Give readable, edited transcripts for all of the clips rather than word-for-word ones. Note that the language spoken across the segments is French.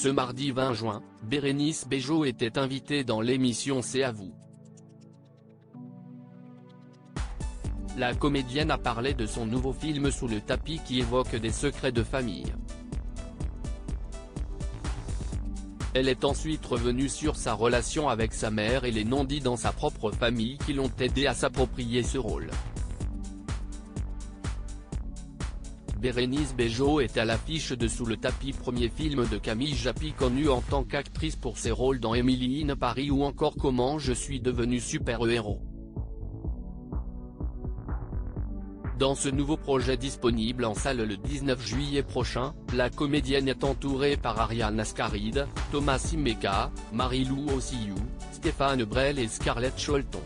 Ce mardi 20 juin, Bérénice Bejo était invitée dans l'émission C'est à vous. La comédienne a parlé de son nouveau film Sous le tapis qui évoque des secrets de famille. Elle est ensuite revenue sur sa relation avec sa mère et les non-dits dans sa propre famille qui l'ont aidée à s'approprier ce rôle. Bérénice Bejo est à l'affiche de Sous le tapis, premier film de Camille Japy connue en tant qu'actrice pour ses rôles dans Emily in Paris ou encore Comment je suis devenu super-héros. Dans ce nouveau projet disponible en salle le 19 juillet prochain, la comédienne est entourée par Ariane Ascaride, Thomas Simeka, Marie-Lou Ossiyou, Stéphane Brel et Scarlett Cholton.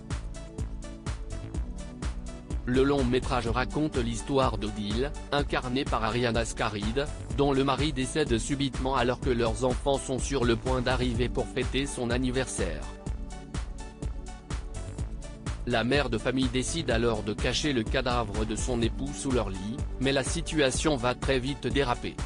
Le long métrage raconte l'histoire d'Odile, incarnée par Ariane Ascaride, dont le mari décède subitement alors que leurs enfants sont sur le point d'arriver pour fêter son anniversaire. La mère de famille décide alors de cacher le cadavre de son époux sous leur lit, mais la situation va très vite déraper.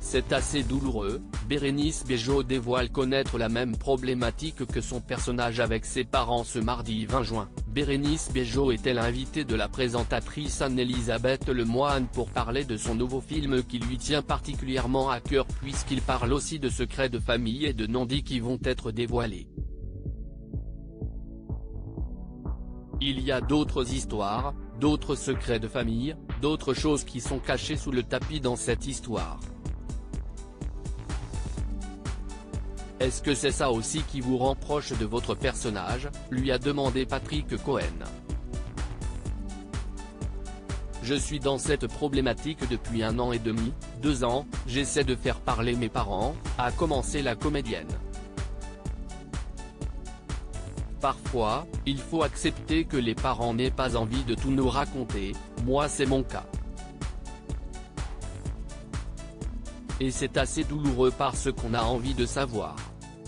C'est assez douloureux, Bérénice Bejo dévoile connaître la même problématique que son personnage avec ses parents ce mardi 20 juin. Bérénice Bejo était l'invitée de la présentatrice Anne-Elisabeth Lemoine pour parler de son nouveau film qui lui tient particulièrement à cœur puisqu'il parle aussi de secrets de famille et de non-dits qui vont être dévoilés. Il y a d'autres histoires, d'autres secrets de famille, d'autres choses qui sont cachées sous le tapis dans cette histoire. Est-ce que c'est ça aussi qui vous rend proche de votre personnage, lui a demandé Patrick Cohen. Je suis dans cette problématique depuis 1 an et demi, 2 ans, j'essaie de faire parler mes parents, a commencé la comédienne. Parfois, il faut accepter que les parents n'aient pas envie de tout nous raconter, moi c'est mon cas. Et c'est assez douloureux parce qu'on a envie de savoir.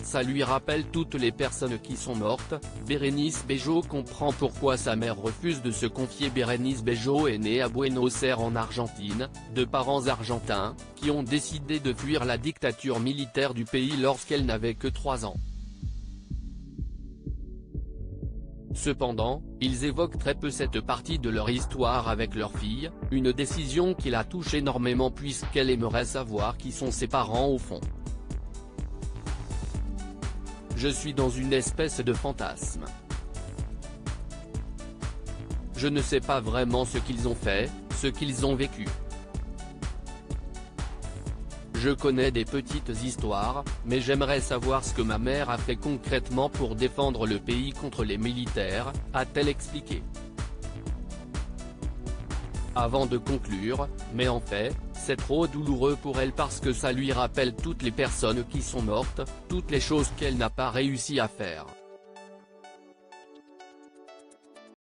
Ça lui rappelle toutes les personnes qui sont mortes. Bérénice Bejo comprend pourquoi sa mère refuse de se confier. Bérénice Bejo est née à Buenos Aires en Argentine, de parents argentins, qui ont décidé de fuir la dictature militaire du pays lorsqu'elle n'avait que 3 ans. Cependant, ils évoquent très peu cette partie de leur histoire avec leur fille, une décision qui la touche énormément puisqu'elle aimerait savoir qui sont ses parents au fond. Je suis dans une espèce de fantasme. Je ne sais pas vraiment ce qu'ils ont fait, ce qu'ils ont vécu. Je connais des petites histoires, mais j'aimerais savoir ce que ma mère a fait concrètement pour défendre le pays contre les militaires, a-t-elle expliqué. Avant de conclure, mais en fait, c'est trop douloureux pour elle parce que ça lui rappelle toutes les personnes qui sont mortes, toutes les choses qu'elle n'a pas réussi à faire.